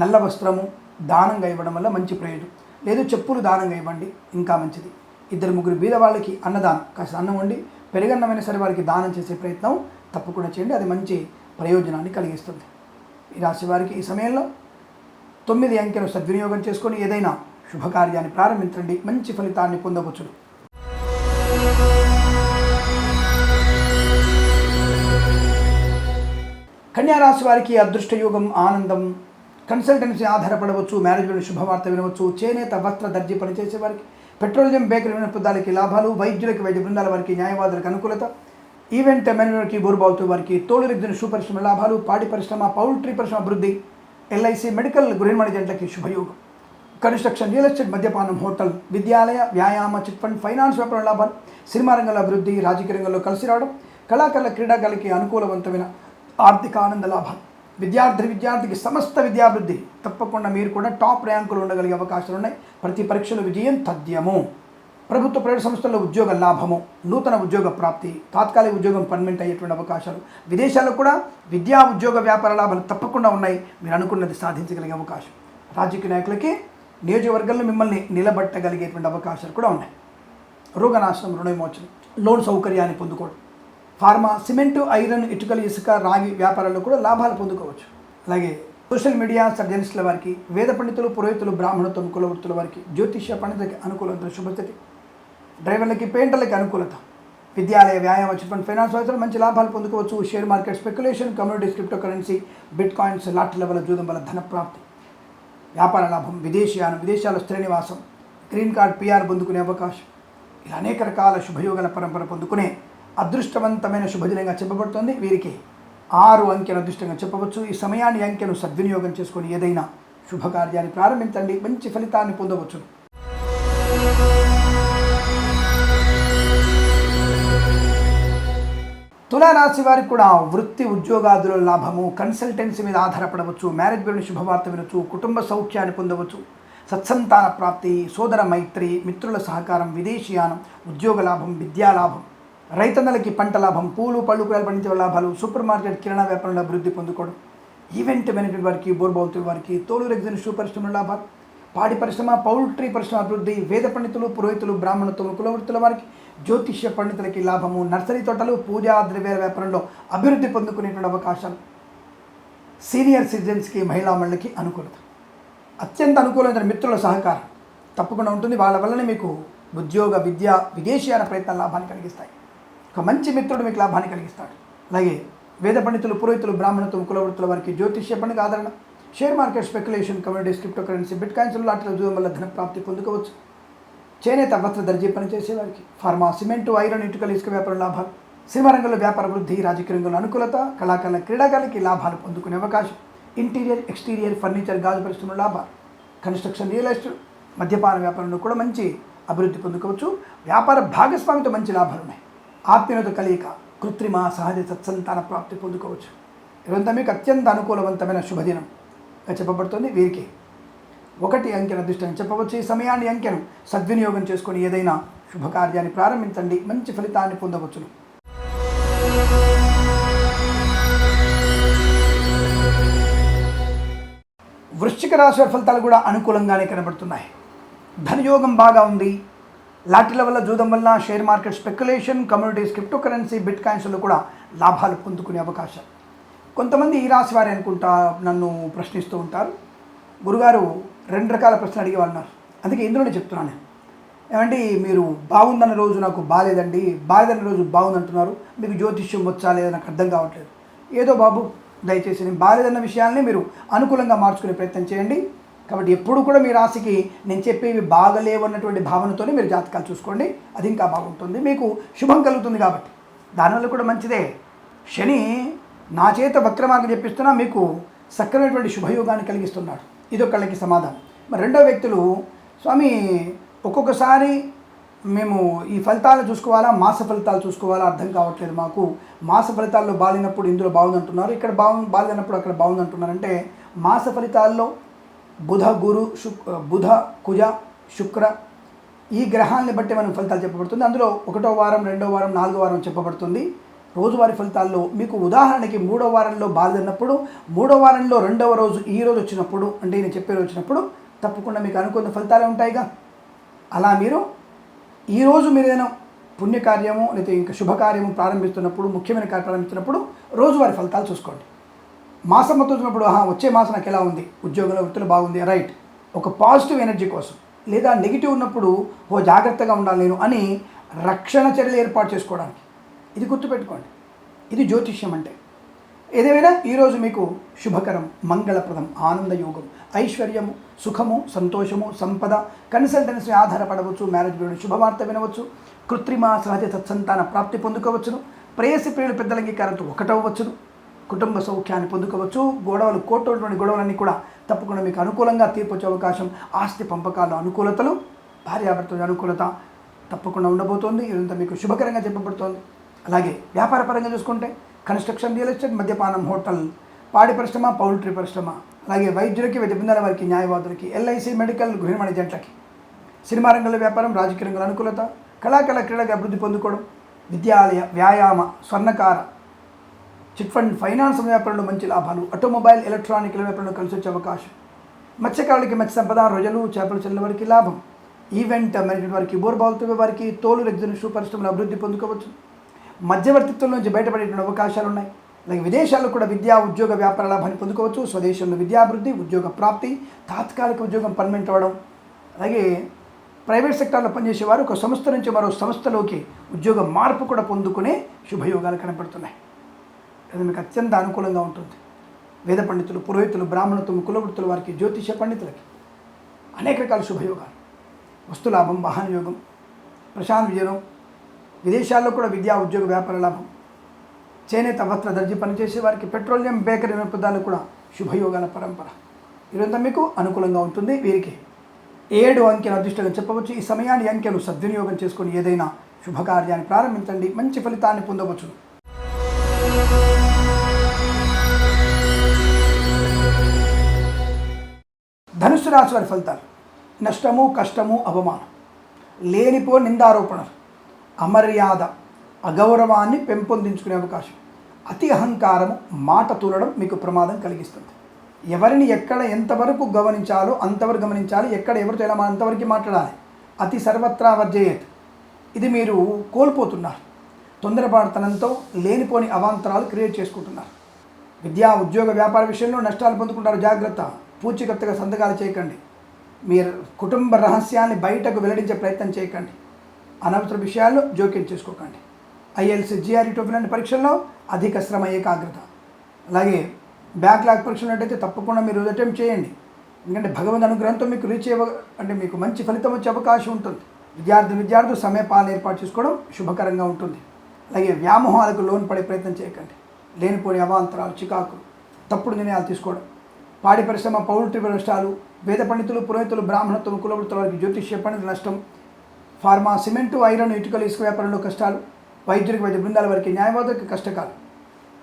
నల్ల వస్త్రము దానంగా ఇవ్వడం వల్ల మంచి ప్రయోజనం. లేదు చెప్పులు దానంగా ఇవ్వండి, ఇంకా మంచిది. 2-3 బీద వాళ్ళకి అన్నదానం, కాస్త అన్నం వండి పెరుగన్నమైన సరే వారికి దానం చేసే ప్రయత్నం తప్పకుండా చేయండి. అది మంచి ప్రయోజనాన్ని కలిగిస్తుంది. ఈ రాశి వారికి ఈ సమయంలో 9 అంకెను సద్వినియోగం చేసుకొని ఏదైనా శుభకార్యాన్ని ప్రారంభించండి, మంచి ఫలితాన్ని పొందవచ్చును. కన్యారాశి వారికి అదృష్టయోగం, ఆనందం, కన్సల్టెన్సీ ఆధారపడవచ్చు, మ్యారేజ్లోని శుభవార్త వినవచ్చు, చేనేత వస్త్ర దర్జీ పనిచేసే వారికి, పెట్రోలియం బేకరీ వినోదాలకి లాభాలు, వైద్యులకి వైద్య బృందాల వారికి న్యాయవాదులకు అనుకూలత, ఈవెంట్ మేనేజర్కి బోరుబావుతూ వారికి, తోలు రిగ్గిన షూ పరిశ్రమ లాభాలు, పాడి పరిశ్రమ పౌల్ట్రీ పరిశ్రమ అభివృద్ధి, ఎల్ఐసి మెడికల్ గృహిణి జంటలకి శుభయోగం, కన్స్ట్రక్షన్ రియల్ ఎస్టేట్ మద్యపానం హోటల్ విద్యాలయ వ్యాయామ చిట్ ఫండ్ ఫైనాన్స్ వ్యాపార లాభాలు, సినిమా రంగంలో అభివృద్ధి, రాజకీయ రంగంలో కలిసి రావడం, కళాకారుల క్రీడాకారులకి అనుకూలవంతమైన ఆర్థిక ఆనంద లాభాలు, విద్యార్థికి సమస్త విద్యాభివృద్ధి. తప్పకుండా మీరు కూడా టాప్ ర్యాంకులు ఉండగలిగే అవకాశాలు ఉన్నాయి. ప్రతి పరీక్షలో విజయం తథ్యము. ప్రభుత్వ ప్రైవేట్ సంస్థల్లో ఉద్యోగ లాభము, నూతన ఉద్యోగ ప్రాప్తి, తాత్కాలిక ఉద్యోగం పర్మనెంట్ అయ్యేటువంటి అవకాశాలు, విదేశాల్లో కూడా విద్యా ఉద్యోగ వ్యాపార లాభాలు తప్పకుండా ఉన్నాయి. మీరు అనుకున్నది సాధించగలిగే అవకాశం. రాజకీయ నాయకులకి నియోజకవర్గంలో మిమ్మల్ని నిలబెట్టగలిగేటువంటి అవకాశాలు కూడా ఉన్నాయి. రోగనాశనం, రుణ విమోచనం, లోన్ సౌకర్యాన్ని పొందుకోవడం, ఫార్మా, సిమెంటు, ఐరన్, ఇటుకలు, ఇసుక, రాగి వ్యాపారాల్లో కూడా లాభాలు పొందుకోవచ్చు. అలాగే సోషల్ మీడియా సర్జనిస్టుల వారికి, వేద పండితులు, పురోహితులు, బ్రాహ్మణత్వం కుల వృత్తుల వారికి, జ్యోతిష్య పండితులకి అనుకూలత, శుభస్థితి, డ్రైవర్లకి, పెయింటర్లకి అనుకూలత, విద్యాలయ వ్యాయామ చిట్ ఫండ్ ఫైనాన్స్ వ్యవస్థలు మంచి లాభాలు పొందుకోవచ్చు. Share market speculation, communities, crypto currency, bit coins, లాటరీల వల్ల జూదం వల్ల ధన ప్రాప్తి, వ్యాపార లాభం, విదేశీయానం, విదేశాల్లో స్థిర నివాసం, గ్రీన్ కార్డ్, పిఆర్ పొందుకునే అవకాశం, ఇలా అనేక రకాల శుభయోగాల పరంపర పొందుకునే అదృష్టవంతమైన శుభదినంగా చెప్పబడుతుంది. వీరికి 6 అంకెను అదృష్టంగా చెప్పవచ్చు. ఈ సమయాన్ని అంకెను సద్వినియోగం చేసుకొని ఏదైనా శుభకార్యాన్ని ప్రారంభించండి, మంచి ఫలితాన్ని పొందవచ్చు. తులారాశి వారికి కూడా వృత్తి ఉద్యోగాదుల లాభము, కన్సల్టెన్సీ మీద ఆధారపడవచ్చు, మ్యారేజ్ గురించి శుభవార్త వినొచ్చు, కుటుంబ సౌఖ్యాన్ని పొందవచ్చు, సత్సంతాన ప్రాప్తి, సోదర మైత్రి, మిత్రుల సహకారం, విదేశీయానం, ఉద్యోగ లాభం, విద్యాలాభం, రైతన్నలకి పంట లాభం, పూలు పళ్ళు కూరలు పండించే లాభాలు, సూపర్ మార్కెట్ కిరాణా వ్యాపారంలో అభివృద్ధి పొందుకోవడం, ఈవెంట్ మేనేజ్మెంట్ వారికి, బోర్బావుతుల వారికి, తోలు రెగ్జిన్ షూ పరిశ్రమల లాభాలు, పాడి పరిశ్రమ, పౌల్ట్రీ పరిశ్రమ అభివృద్ధి, వేద పండితులు, పురోహితులు, బ్రాహ్మణత్వములు, కులవృత్తుల వారికి, జ్యోతిష్య పండితులకి లాభము, నర్సరీ తోటలు, పూజా ద్రవ్యాల వ్యాపారంలో అభివృద్ధి పొందుకునేటువంటి అవకాశాలు, సీనియర్ సిటిజన్స్కి, మహిళా మండలికి అనుకూలత, అత్యంత అనుకూలమైన మిత్రుల సహకారం తప్పకుండా ఉంటుంది. వాళ్ళ వల్లనే మీకు ఉద్యోగ, విద్య, విదేశీయాన ప్రయత్నాలు లాభాన్ని కలిగిస్తాయి. ఒక మంచి మిత్రుడు మీకు లాభాన్ని కలిగిస్తాడు. అలాగే వేద పండితులు, పురోహితులు, బ్రాహ్మణత్వం, కులవృత్తుల వారికి జ్యోతిష్య పండుగ ఆదరణ, share market speculation, communities, crypto currency, bit కాయిన్స్లో లాంటి జూదం వల్ల ధన ప్రాప్తి పొందుకోవచ్చు. చేనేత వస్త్ర దర్జీ పనిచేసే వారికి, ఫార్మా, సిమెంటు, ఐరన్, ఇటుకల, ఇసుక వ్యాపారం లాభాలు, సినిమా రంగంలో వ్యాపార వృద్ధి, రాజకీయ రంగంలో అనుకూలత, కళాకారుల, క్రీడాకారులకి లాభాలు పొందుకునే అవకాశం, ఇంటీరియర్, ఎక్స్టీరియర్, ఫర్నిచర్, గాజు పరిశ్రమల లాభాలు, కన్స్ట్రక్షన్, రియల్ ఎస్టేట్, మద్యపాన వ్యాపారంలో కూడా మంచి అభివృద్ధి పొందుకోవచ్చు. వ్యాపార భాగస్వామితో మంచి లాభాలు ఉన్నాయి. ఆత్మీయత కలయిక, కృత్రిమ, సహజ సత్సంతాన ప్రాప్తి పొందుకోవచ్చు. ఇదంతా మీకు అత్యంత అనుకూలవంతమైన శుభదినంగా చెప్పబడుతుంది. వీరికి 1 అంకెను అదృష్టంగా చెప్పవచ్చు. ఈ సమయాన్ని, అంకెను సద్వినియోగం చేసుకొని ఏదైనా శుభకార్యాన్ని ప్రారంభించండి, మంచి ఫలితాన్ని పొందవచ్చును. వృశ్చిక రాశి వారి ఫలితాలు కూడా అనుకూలంగానే కనబడుతున్నాయి. ధనయోగం బాగా ఉంది. లాటరీల వల్ల, జూదం వల్ల, share market speculation, communities, crypto currency, bit కాయిన్స్లో కూడా లాభాలు పొందుకునే అవకాశం. కొంతమంది ఈ రాశి వారు అనుకుంటా నన్ను ప్రశ్నిస్తూ ఉంటారు, గురుగారు 2 రకాల ప్రశ్నలు అడిగే వాళ్ళు. అందుకే ఇందులోనే చెప్తున్నాను నేను. ఏమండి, మీరు బాగుందన్న రోజు నాకు బాగాలేదండి, బాగాలేదన్న రోజు బాగుందంటున్నారు, మీకు జ్యోతిష్యం వచ్చా లేదా నాకు అర్థం కావట్లేదు. ఏదో బాబు, దయచేసి నేను బాగాలేదన్న విషయాల్ని మీరు అనుకూలంగా మార్చుకునే ప్రయత్నం చేయండి. కాబట్టి ఎప్పుడు కూడా మీ రాశికి నేను చెప్పేవి బాగలేవన్నటువంటి భావనతోనే మీరు జాతకాలు చూసుకోండి, అది ఇంకా బాగుంటుంది, మీకు శుభం కలుగుతుంది. కాబట్టి దానివల్ల కూడా మంచిదే. శని నా చేత వక్రమార్గం చెప్పిస్తున్నా మీకు సక్రమైనటువంటి శుభయోగాన్ని కలిగిస్తున్నాడు. ఇదొకళ్ళకి సమాధానం. మరి రెండో వ్యక్తులు, స్వామి ఒక్కొక్కసారి మేము ఈ ఫలితాలు చూసుకోవాలా, మాస ఫలితాలు చూసుకోవాలా, అర్థం కావట్లేదు మాకు. మాస ఫలితాల్లో బాలినప్పుడు ఇందులో బాగుందంటున్నారు, ఇక్కడ బాలినప్పుడు అక్కడ బాగుందంటున్నారు. అంటే మాస ఫలితాల్లో బుధ, గురు, బుధ, కుజ, శుక్ర ఈ గ్రహాన్ని బట్టి మనం ఫలితాలు చెప్పబడుతుంది. అందులో 1వ వారం, 2వ వారం, 4వ వారం చెప్పబడుతుంది. రోజువారీ ఫలితాల్లో మీకు ఉదాహరణకి 3వ వారంలో బాలినప్పుడు, 3వ వారంలో 2వ రోజు ఈ రోజు వచ్చినప్పుడు, అంటే నేను చెప్పే రోజు వచ్చినప్పుడు తప్పకుండా మీకు అనుకున్న ఫలితాలే ఉంటాయిగా. అలా మీరు ఈరోజు మీరు ఏదైనా పుణ్యకార్యము లేదా ఇంకా శుభకార్యము ప్రారంభిస్తున్నప్పుడు, ముఖ్యమైన కార్యం ప్రారంభిస్తున్నప్పుడు రోజువారీ ఫలితాలు చూసుకోండి. మాసం మొత్తం చూసినప్పుడు వచ్చే మాసం నాకు ఎలా ఉంది, ఉద్యోగంలో, వృత్తిలో బాగుంది, రైట్, ఒక పాజిటివ్ ఎనర్జీ కోసం. లేదా నెగిటివ్ ఉన్నప్పుడు జాగ్రత్తగా ఉండాలి నేను అని రక్షణ చర్యలు ఏర్పాటు చేసుకోవడానికి. ఇది గుర్తుపెట్టుకోండి. ఇది జ్యోతిష్యం అంటే. ఏదేమైనా ఈరోజు మీకు శుభకరం, మంగళప్రదం, ఆనందయోగం, ఐశ్వర్యము, సుఖము, సంతోషము, సంపద, కన్సల్టెన్సీ ఆధారపడవచ్చు, మ్యారేజ్ గురించి శుభవార్త వినవచ్చు, కృత్రిమ, సహజ సత్సంతాన ప్రాప్తి పొందుకోవచ్చును, ప్రేయసి ప్రియుల పెద్దల అంగీకారంతో ఒకటవచ్చును, కుటుంబ సౌఖ్యాన్ని పొందుకోవచ్చు, గొడవలు, కోర్టులోని గొడవలన్నీ కూడా తప్పకుండా మీకు అనుకూలంగా తీర్పు వచ్చే అవకాశం, ఆస్తి పంపకాల్లో అనుకూలతలు, భార్యాభర్తల అనుకూలత తప్పకుండా ఉండబోతోంది. ఇదంతా మీకు శుభకరంగా చెప్పబడుతోంది. అలాగే వ్యాపార పరంగా చూసుకుంటే కన్స్ట్రక్షన్, రియల్ ఎస్టేట్, మద్యపానం, హోటల్, పాడి పరిశ్రమ, పౌల్ట్రీ పరిశ్రమ, అలాగే వైద్యులకి, నిబంధనల వారికి, న్యాయవాదులకి, ఎల్ఐసి, మెడికల్, గృహ ఏజెంట్లకి, సినిమా రంగంలో వ్యాపారం, రాజకీయ రంగంలో అనుకూలత, కళాకళ, క్రీడగా అభివృద్ధి పొందుకోవడం, విద్యాలయ, వ్యాయామ, స్వర్ణకార, చిట్ ఫండ్, ఫైనాన్స్ వ్యాపారంలో మంచి లాభాలు, ఆటోమొబైల్, ఎలక్ట్రానిక్ల వ్యాపారంలో కలిసి వచ్చే అవకాశం, మత్స్యకారులకి మత్స్య సంపద, రొయ్యలు, చేపలు చెల్లెల వారికి లాభం, ఈవెంట్ మేనేజ్మెంట్ వారికి, బోర్బావుతుల వారికి, తోలు రెగ్జిన్ షూ పరిశ్రమలు అభివృద్ధి పొందుకోవచ్చు, మధ్యవర్తిత్వం నుంచి బయటపడేటువంటి అవకాశాలు ఉన్నాయి. అలాగే విదేశాల్లో కూడా విద్యా, ఉద్యోగ, వ్యాపార లాభాన్ని పొందుకోవచ్చు. స్వదేశంలో విద్యాభివృద్ధి, ఉద్యోగ ప్రాప్తి, తాత్కాలిక ఉద్యోగం పర్మనెంట్ అవ్వడం. అలాగే ప్రైవేట్ సెక్టార్లో పనిచేసేవారు ఒక సంస్థ నుంచి మరో సంస్థలోకి ఉద్యోగ మార్పు కూడా పొందుకునే శుభయోగాలు కనపడుతున్నాయి. అది మీకు అత్యంత అనుకూలంగా ఉంటుంది. వేద పండితులు, పురోహితులు, బ్రాహ్మణత్వం, కులవృత్తుల వారికి, జ్యోతిష పండితులకి అనేక రకాల శుభయోగాలు, వస్తులాభం, వాహన యోగం, ప్రశాంత్ విజయం, విదేశాల్లో కూడా విద్యా, ఉద్యోగ, వ్యాపార లాభం, చేనేత వస్త్ర దర్జీ పనిచేసే వారికి, పెట్రోలియం, బేకరీ పదార్థాలు కూడా శుభయోగాల పరంపర. ఇదంతా మీకు అనుకూలంగా ఉంటుంది. వీరికి 7 అంకెను అదృష్టంగా చెప్పవచ్చు. ఈ సమయాన్ని, అంకెను సద్వినియోగం చేసుకొని ఏదైనా శుభకార్యాన్ని ప్రారంభించండి, మంచి ఫలితాన్ని పొందవచ్చు. ధనుస్సు రాశి వారి ఫలితాలు. నష్టము, కష్టము, అవమానం, లేనిపో నిందారోపణలు, అమర్యాద, అగౌరవాన్ని పెంపొందించుకునే అవకాశం, అతి అహంకారము, మాట తూలడం మీకు ప్రమాదం కలిగిస్తుంది. ఎవరిని ఎక్కడ ఎంతవరకు గమనించాలో అంతవరకు గమనించాలి, ఎక్కడ ఎవరితో ఎలా అంతవరకు మాట్లాడాలి. అతి సర్వత్రా వర్జయేత్. ఇది మీరు కోల్పోతున్నారు. తొందరపాటుతనంతో లేనిపోని అవాంతరాలు క్రియేట్ చేసుకుంటున్నారు. విద్యా, ఉద్యోగ, వ్యాపార విషయంలో నష్టాలు పొందుకుంటారు. జాగ్రత్త. పూచికత్తుగా సంతకాలు చేయకండి. మీరు కుటుంబ రహస్యాన్ని బయటకు వెల్లడించే ప్రయత్నం చేయకండి. అనవసర విషయాల్లో జోక్యం చేసుకోకండి. ఐఎల్స్, జిఆర్ఈ, టోఫెల్ లాంటి పరీక్షల్లో అధిక శ్రమ, ఏకాగ్రత. అలాగే బ్యాక్లాగ్ పరీక్షలు ఉన్నట్టయితే తప్పకుండా మీరు అటెంప్ట్ చేయండి. ఎందుకంటే భగవంతు అనుగ్రహంతో మీకు మీకు మంచి ఫలితం వచ్చే అవకాశం ఉంటుంది. విద్యార్థులు సమయపాలన ఏర్పాటు చేసుకోవడం శుభకరంగా ఉంటుంది. అలాగే వ్యామోహాలకు లోన్ పడే ప్రయత్నం చేయకండి. లేనిపోని అవాంతరాలు, చికాకులు, తప్పుడు నిర్ణయాలు తీసుకోవడం, పాడి పరిశ్రమ, పౌల్ట్రీ నష్టాలు, వేద పండితులు, పురోహితులు, బ్రాహ్మణత్వం, కులవృత్తుల వారికి జ్యోతిష్య పండితుల నష్టం, ఫార్మా, సిమెంటు, ఐరన్, ఇటుకలు, ఇసుక వ్యాపారంలో కష్టాలు, వైద్యులకు, వైద్య బృందాల వారికి, న్యాయవాదులకు కష్టకాలు,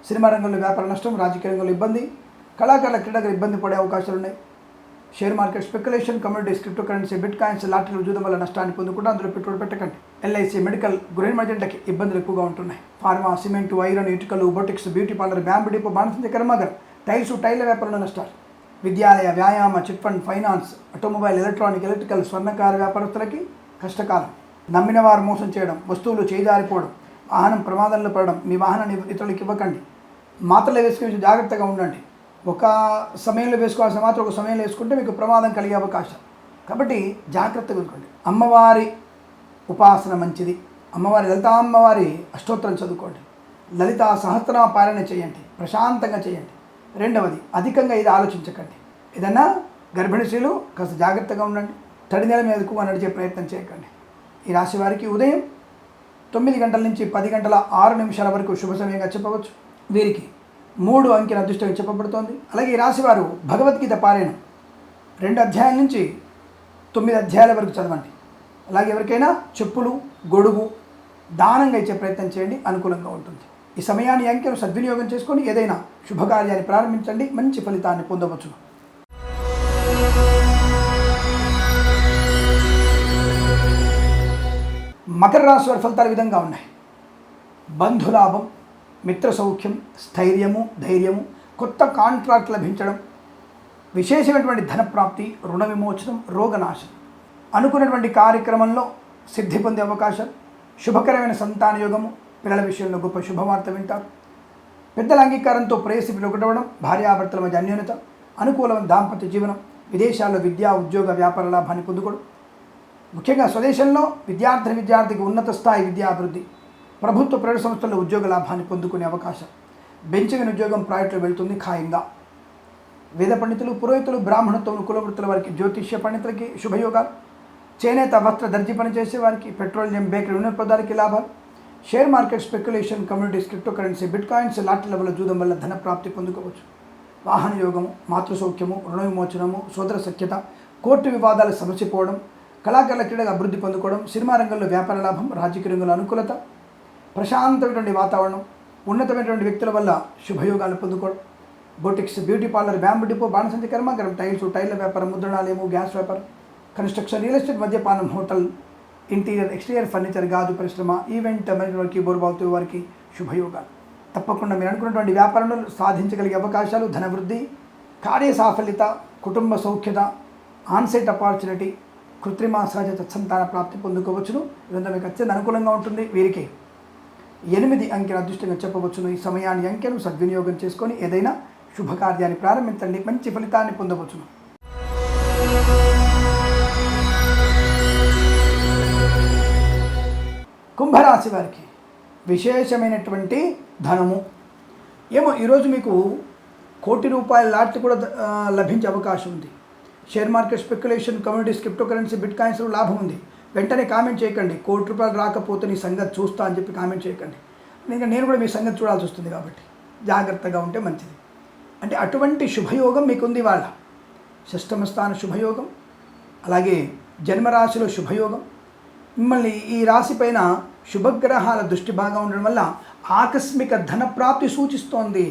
సినిమా రంగంలో వ్యాపార నష్టం, రాజకీయ రంగంలో ఇబ్బంది, కళాకారుల, క్రీడాకారులు ఇబ్బంది పడే అవకాశాలు ఉన్నాయి. Share market speculation, communities, crypto currency, bit coins, లాటరీలు, జూదం వల్ల నష్టాన్ని పొందకుండా అందులో పెట్టుబడి పెట్టకండి. ఎల్ఐసి, మెడికల్, గృహ మర్జెంట్లకి ఇబ్బందులు ఎక్కువగా ఉంటున్నాయి. ఫార్మా, సిమెంటు, ఐరన్, ఇటుకలు, boutiques, beauty parlour, bamboo depot, బాణసంచ కర్మాగారం, టైల వ్యాపారంలో నష్టాలు. విద్యాలయ, వ్యాయామ, chit fund, finance, automobile, electrical, స్వర్ణకార వ్యాపారస్తులకి కష్టకాలం. నమ్మిన వారు మోసం చేయడం, వస్తువులు చేజారిపోవడం, వాహనం ప్రమాదంలో పడడం, మీ వాహనాన్ని ఇతరులకు ఇవ్వకండి. మాత్రలు వేసుకుని జాగ్రత్తగా ఉండండి. ఒక సమయంలో వేసుకోవాల్సిన మాత్రం ఒక సమయంలో వేసుకుంటే మీకు ప్రమాదం కలిగే అవకాశం. కాబట్టి జాగ్రత్తగా ఉండండి. అమ్మవారి ఉపాసన మంచిది. అమ్మవారి లలితా అమ్మవారి అష్టోత్తరం చదువుకోండి. లలితా సహస్రనామ పారాయణ చేయండి. ప్రశాంతంగా చేయండి. రెండవది, అధికంగా ఇది ఆలోచించకండి. ఏదన్నా గర్భిణీ స్త్రీలు కాస్త జాగ్రత్తగా ఉండండి. తడి నెల మీద ఎక్కువ నడిచే ప్రయత్నం చేయకండి. ఈ రాశి వారికి ఉదయం 9 గంటల నుంచి 10 గంటల 6 నిమిషాల వరకు శుభ సమయంగా చెప్పవచ్చు. వీరికి 3 అంకెల అదృష్టంగా చెప్పబడుతోంది. అలాగే ఈ రాశివారు భగవద్గీత పారాయణం 2 అధ్యాయాల నుంచి 9 అధ్యాయాల వరకు చదవండి. అలాగే ఎవరికైనా చెప్పులు, గొడుగు దానంగా ఇచ్చే ప్రయత్నం చేయండి. అనుకూలంగా ఉంటుంది. ఈ సమయాన్ని, అంకెను సద్వినియోగం చేసుకొని ఏదైనా శుభకార్యాన్ని ప్రారంభించండి. మంచి ఫలితాన్ని పొందవచ్చు. మకర రాశి వారి ఫలితాలు విధంగా ఉన్నాయి. బంధులాభం, మిత్ర సౌఖ్యం, స్థైర్యము, ధైర్యము, కొత్త కాంట్రాక్ట్ లభించడం, విశేషమైనటువంటి ధనప్రాప్తి, రుణ విమోచనం, రోగనాశనం, అనుకున్నటువంటి కార్యక్రమంలో సిద్ధి పొందే అవకాశం, శుభకరమైన సంతాన యోగము, పిల్లల విషయంలో గొప్ప శుభవార్త వింటారు. పెద్దల అంగీకారంతో ప్రేయసి పిలువడవడం, భార్యాభర్తల మధ్య అన్యోన్యత, అనుకూలమైన దాంపత్య జీవనం, విదేశాల్లో విద్యా, ఉద్యోగ, వ్యాపార లాభాన్ని పొందుకోవడం, ముఖ్యంగా స్వదేశంలో విద్యార్థికి ఉన్నత స్థాయి విద్యాభివృద్ధి, ప్రభుత్వ ప్రైవేట్ సంస్థల్లో ఉద్యోగ లాభాన్ని పొందుకునే అవకాశం, బెంచమైన ఉద్యోగం ప్రాజెక్టులో వెళ్తుంది ఖాయంగా. వేద పండితులు, పురోహితులు, బ్రాహ్మణత్వం, కులవృత్తుల వారికి, జ్యోతిష్య పండితులకి శుభయోగాలు, చేనేత, వస్త్ర, దర్జీ పనిచేసే వారికి, పెట్రోలియం, బేకరీ, నూనె పదార్థాలకి లాభాలు, share market speculation, communities, crypto currency, bit coins, లాటరీల వల్ల, జూదం వల్ల ధనప్రాప్తి పొందుకోవచ్చు. వాహన యోగము, మాతృసౌఖ్యము, రుణ విమోచనము, సోదర సఖ్యత, కోర్టు వివాదాలు సమసిపోవడం, కళాకారుల క్రీడగా అభివృద్ధి పొందుకోవడం, సినిమా రంగంలో వ్యాపార లాభం, రాజకీయ రంగంలో అనుకూలత, ప్రశాంతమైనటువంటి వాతావరణం, ఉన్నతమైనటువంటి వ్యక్తుల వల్ల శుభయోగాలు పొందుకోవడం, boutiques, beauty parlour, bamboo depot, బాణసంచ కర్మాగారం, టైల వ్యాపారం, ముద్రణాలయము, గ్యాస్ వ్యాపారం, కన్స్ట్రక్షన్, రియల్ ఎస్టేట్, మద్యపానం, హోటల్, ఇంటీరియర్, ఎక్స్టీరియర్ ఫర్నిచర్, గాజు పరిశ్రమ, ఈవెంట్ మేనేజ్మెంట్ వారికి, బోర్బావుతు వారికి శుభయోగాలు. తప్పకుండా మీరు అనుకున్నటువంటి వ్యాపారంలో సాధించగలిగే అవకాశాలు, ధనవృద్ధి, కార్య సాఫల్యత, కుటుంబ సౌఖ్యత, ఆన్సైట్ ఆపర్చునిటీ, కృత్రిమ సహజ తత్సంతాన ప్రాప్తి పొందుకోవచ్చును. ఇదంతా మీకు అత్యంత అనుకూలంగా ఉంటుంది. వీరికి 8 అంకెల అదృష్టంగా చెప్పవచ్చును. ఈ సమయాన్ని, అంకెను సద్వినియోగం చేసుకొని ఏదైనా శుభకార్యాన్ని ప్రారంభించండి. మంచి ఫలితాన్ని పొందవచ్చును. కుంభరాశి వారికి విశేషమైనటువంటి ధనము. ఏమో ఈరోజు మీకు ₹1,00,00,000 లాట్ కూడా లభించే అవకాశం ఉంది. Share market speculation, communities, crypto currency, bit కాయిన్స్లో లాభం ఉంది. వెంటనే కామెంట్ చేయకండి. ₹1,00,00,000 రాకపోతే నీ సంగతి చూస్తా అని చెప్పి కామెంట్ చేయకండి. ఎందుకంటే నేను కూడా మీ సంగతి చూడాల్సి వస్తుంది కాబట్టి జాగ్రత్తగా ఉంటే మంచిది. అంటే అటువంటి శుభయోగం మీకుంది. వాళ్ళ షష్టమ స్థాన శుభయోగం, అలాగే జన్మరాశిలో శుభయోగం. మిమ్మల్ని ఈ రాశి పైన శుభగ్రహాల దృష్టి బాగా ఉండడం వల్ల ఆకస్మిక ధన ప్రాప్తి సూచిస్తోంది.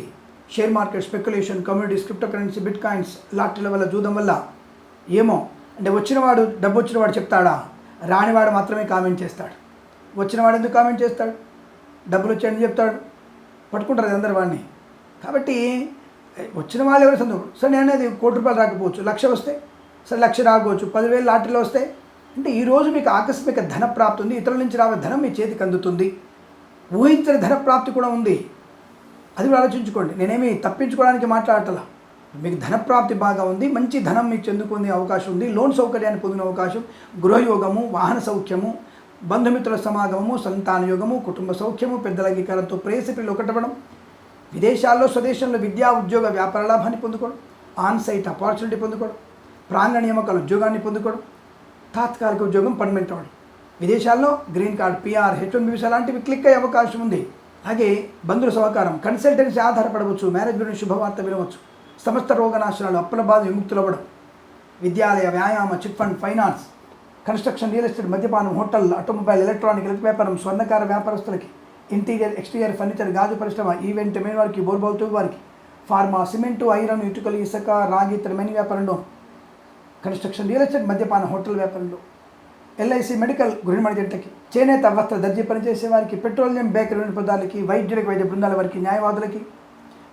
Share market speculation, communities, crypto currency, bit coins, లాటరీల వల్ల, జూదం వల్ల ఏమో అంటే వచ్చినవాడు డబ్బు వచ్చినవాడు చెప్తాడా, రానివాడు మాత్రమే కామెంట్ చేస్తాడు. వచ్చినవాడు ఎందుకు కామెంట్ చేస్తాడు, డబ్బులు వచ్చాయని చెప్తాడు, పట్టుకుంటారు అందరు వాడిని. కాబట్టి వచ్చిన వాళ్ళు ఎవరు సందుకు సరే నేను అనేది ₹1,00,000 రాకపోవచ్చు, 1,00,000 వస్తే సరే 1,00,000 రాకపోవచ్చు, 10,000 లాటరీలో వస్తే అంటే ఈరోజు మీకు ఆకస్మిక ధన ప్రాప్తి ఉంది. ఇతరుల నుంచి రావే ధనం మీ చేతికి అందుతుంది. ఊహించని ధన ప్రాప్తి కూడా ఉంది. అది కూడా ఆలోచించుకోండి. నేనేమి తప్పించుకోవడానికి మాట్లాడటలా. మీకు ధనప్రాప్తి బాగా ఉంది, మంచి ధనం మీకు చెందుకునే అవకాశం ఉంది, లోన్ సౌకర్యాన్ని పొందిన అవకాశం, గృహయోగము, వాహన సౌఖ్యము, బంధుమిత్రుల సమాగమము, సంతాన యోగము, కుటుంబ సౌఖ్యము, పెద్దల అంగీకారంతో ప్రేయసిపిల్లు ఒకటవడం, విదేశాల్లో స్వదేశంలో విద్యా ఉద్యోగ వ్యాపార లాభాన్ని పొందుకోవడం, ఆన్ సైట్ ఆపర్చునిటీ పొందుకోవడం, ప్రాంగణ నియామకాల ఉద్యోగాన్ని పొందుకోవడం, తాత్కాలిక ఉద్యోగం పర్మనెంట్ అవ్వడం, విదేశాల్లో green card, PR, H1B visa లాంటివి క్లిక్ అయ్యే అవకాశం ఉంది. అలాగే బంధువుల సహకారం, కన్సల్టెన్సీ ఆధారపడవచ్చు, మ్యారేజ్ గురించి శుభవార్త వినవచ్చు, సమస్త రోగనాశనాలు, అప్పుల బాధ విముక్తులు అవ్వడం, విద్యాలయ, వ్యాయామ, chit fund, finance, construction, real estate, మద్యపానం, హోటల్, ఆటోమొబైల్, ఎలక్ట్రానిక్, వ్యాపారం, స్వర్ణకార వ్యాపారస్తులకి, ఇంటీరియర్, ఎక్స్టీరియర్, ఫర్నిచర్, గాజు పరిశ్రమ, ఈవెంట్ మెయిన్ వారికి, బోర్బాల్ తూగు వారికి, ఫార్మా, సిమెంటు, ఐరన్, ఇటుకలు, ఇసుక, రాగి, ఇతర మెయిన్ వ్యాపారంలో, కన్స్ట్రక్షన్, రియల్ ఎస్టేట్, మద్యపానం, హోటల్ వ్యాపారంలో, LIC, మెడికల్, గృహిణి జంటకి, చేనేత, వస్త్ర, దర్జీ పనిచేసే వారికి, పెట్రోలియం, బేకరీ వినియోగదారులకి, వైద్యులకి, వైద్య బృందాల వారికి, న్యాయవాదులకి,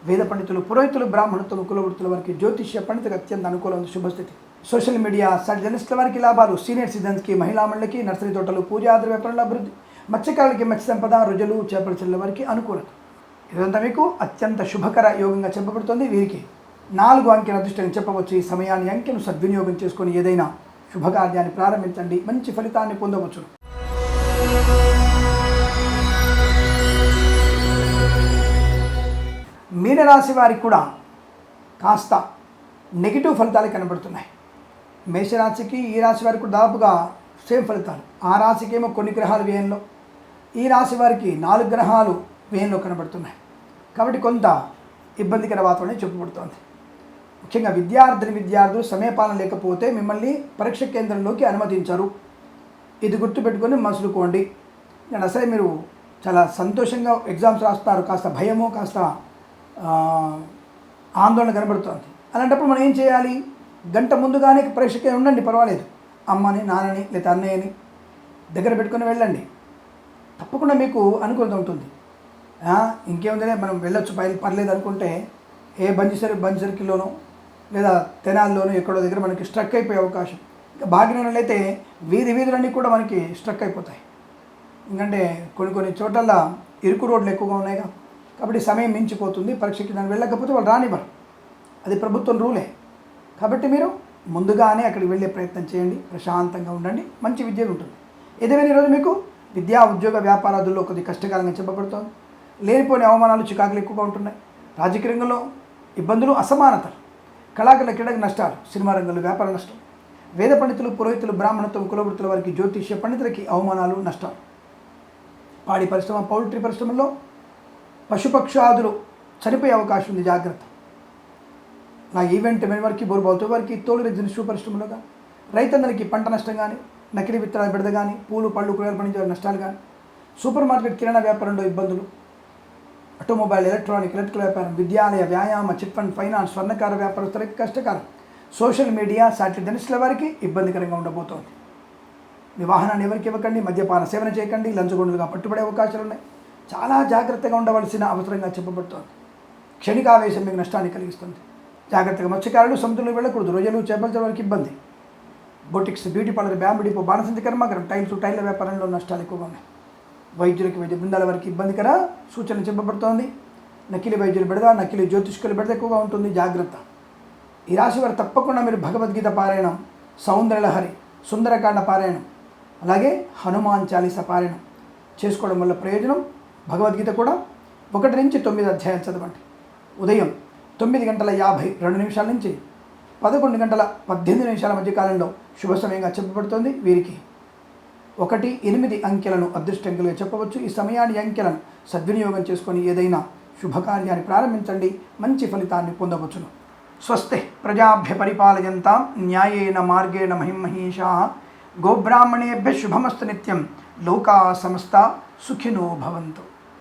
వేద పండితులు, పురోహితులు, బ్రాహ్మణత్వం, కులవృత్తుల వారికి, జ్యోతిష్య పండితులకు అత్యంత అనుకూలమైన శుభస్థితి. సోషల్ మీడియా, జర్నలిస్టుల వారికి లాభాలు, సీనియర్ సిటిజన్స్కి, మహిళా మండలికి, నర్సరీ తోటలు, పూజాద్ర వ్యాపారంలో అభివృద్ధి, మత్స్యకారులకి, మత్స్య సంపద, రుజులు, చేపల చెల్లెల వారికి అనుకూలత. ఇదంతా మీకు అత్యంత శుభకర యోగంగా చెప్పబడుతుంది. వీరికి 4 అంకెల అదృష్టంగా చెప్పవచ్చు. ఈ సమయాన్ని అంకెను సద్వినియోగం చేసుకొని ఏదైనా శుభకార్యాన్ని ప్రారంభించండి, మంచి ఫలితాన్ని పొందవచ్చు. మీనరాశి వారికి కూడా కాస్త నెగిటివ్ ఫలితాలు కనబడుతున్నాయి. మేషరాశికి ఈ రాశి వారికి కూడా దాదాపుగా సేమ్ ఫలితాలు. ఆ రాశికి ఏమో కొన్ని గ్రహాలు వ్యయంలో, ఈ రాశి వారికి 4 గ్రహాలు వ్యయంలో కనబడుతున్నాయి. కాబట్టి కొంత ఇబ్బందికర వాతావరణం చెప్పబడుతోంది. ముఖ్యంగా విద్యార్థులు సమయపాలన లేకపోతే మిమ్మల్ని పరీక్ష కేంద్రంలోకి అనుమతించరు. ఇది గుర్తుపెట్టుకొని మసులుకోండి. నేను అసలే మీరు చాలా సంతోషంగా ఎగ్జామ్స్ రాస్తారు, కాస్త భయమో కాస్త ఆందోళన కనబడుతోంది. అలాంటప్పుడు మనం ఏం చేయాలి? గంట ముందుగానే పరీక్షకే ఉండండి, పర్వాలేదు. అమ్మని, నాన్నని లేదా అన్నయ్యని దగ్గర పెట్టుకొని వెళ్ళండి. తప్పకుండా మీకు అనుకూలత ఉంటుంది. ఇంకేముందనే మనం వెళ్ళొచ్చు, పర్లేదు అనుకుంటే ఏ బంజి సర్కిల్లోనో లేదా తెనాల్లోనో ఎక్కడో దగ్గర మనకి స్ట్రక్ అయిపోయే అవకాశం. ఇంకా భాగ్యనగరంలో అయితే వీధులన్నీ కూడా మనకి స్ట్రక్ అయిపోతాయి. ఎందుకంటే కొన్ని చోట్ల ఇరుకు రోడ్లు ఎక్కువగా ఉన్నాయిగా, కాబట్టి సమయం మించిపోతుంది. పరీక్షకి దాన్ని వెళ్ళకపోతే వాళ్ళు రానివ్వరు, అది ప్రభుత్వం రూలే. కాబట్టి మీరు ముందుగానే అక్కడికి వెళ్ళే ప్రయత్నం చేయండి, ప్రశాంతంగా ఉండండి, మంచి విద్య ఉంటుంది. ఏదేమైనా ఈరోజు మీకు విద్యా, ఉద్యోగ, వ్యాపారాదుల్లో కొద్దిగా కష్టకాలంగా చెప్పబడుతోంది. లేనిపోని అవమానాలు, చికాకులు ఎక్కువగా ఉంటున్నాయి. రాజకీయ రంగంలో ఇబ్బందులు, అసమానతలు, కళాకారుల, క్రీడకు నష్టాలు, సినిమా రంగంలో వ్యాపార నష్టం, వేద పండితులు, పురోహితులు, బ్రాహ్మణత్వం, కులవృత్తుల వారికి, జ్యోతిష్య పండితులకి అవమానాలు, నష్టాలు, పాడి పరిశ్రమ, పౌల్ట్రీ పరిశ్రమల్లో పశుపక్షాదులు చనిపోయే అవకాశం ఉంది, జాగ్రత్త. అలాగే ఈవెంట్ మెయిన్ వారికి, బోర్బాల్తో వారికి, తోలు రెజ్జిన షూ పరిశ్రమలో కానీ, రైతన్నలకి పంట నష్టం కానీ, నకిలీ విత్తనాల బిడద కానీ, పూలు, పళ్ళు, కూరగాయలు పండించే నష్టాలు కానీ, సూపర్ మార్కెట్, కిరాణా వ్యాపారంలో ఇబ్బందులు, ఆటోమొబైల్, ఎలక్ట్రానిక్, ఎలక్ట్రికల్ వ్యాపారం, విద్యాలయ, వ్యాయామ, చిట్ ఫండ్, ఫైనాన్స్, స్వర్ణకార వ్యాపారస్తులకి కష్టకాలం, సోషల్ మీడియా, శాటిలైట్ జర్నలిస్టుల వారికి ఇబ్బందికరంగా ఉండబోతోంది. మీ వాహనాన్ని ఎవరికి ఇవ్వకండి, మద్యపాన సేవన చేయకండి, లంచగొండులుగా పట్టుబడే అవకాశాలు ఉన్నాయి. చాలా జాగ్రత్తగా ఉండవలసిన అవసరంగా చెప్పబడుతోంది. క్షణికావేశం మీకు నష్టాన్ని కలిగిస్తుంది. జాగ్రత్తగా. మత్స్యకారులు సముద్రంలో వెళ్ళకూడదు, రొయ్యలు, చేపల వారికి ఇబ్బంది. Boutiques, beauty parlour, bamboo depot, బాణసంచి కర్మాగారం, టైల్ల వ్యాపారంలో నష్టాలు ఎక్కువగా ఉన్నాయి. వైద్యులకి, వైద్య బృందాల వారికి ఇబ్బందికర సూచన చెప్పబడుతోంది. నకిలీ వైద్యులు బెడద, నకిలీ జ్యోతిష్కులు బెడద ఎక్కువగా ఉంటుంది, జాగ్రత్త. ఈ రాశి వారు తప్పకుండా మీరు భగవద్గీత పారాయణం, సౌందర్యలహరి, సుందరకాండ పారాయణం, అలాగే హనుమాన్ చాలీసా పారాయణం చేసుకోవడం వల్ల ప్రయోజనం. భగవద్గీత కూడా 1 నుంచి 9 అధ్యాయాలు చదవండి. ఉదయం 9:52 నుంచి 11:18 మధ్య కాలంలో శుభ సమయంగా చెప్పబడుతుంది. వీరికి 1, 8 అంకెలను అదృష్టంకులుగా చెప్పవచ్చు. ఈ సమయాన్ని, అంకెలను సద్వినియోగం చేసుకొని ఏదైనా శుభకార్యాన్ని ప్రారంభించండి, మంచి ఫలితాన్ని పొందవచ్చును. స్వస్తి ప్రజాభ్య పరిపాలయంతాం న్యాయేన మార్గేణ మహిమహీషాః గోబ్రాహ్మణేభ్య శుభమస్తు నిత్యం. లోకా సమస్త సుఖినో భవంతు.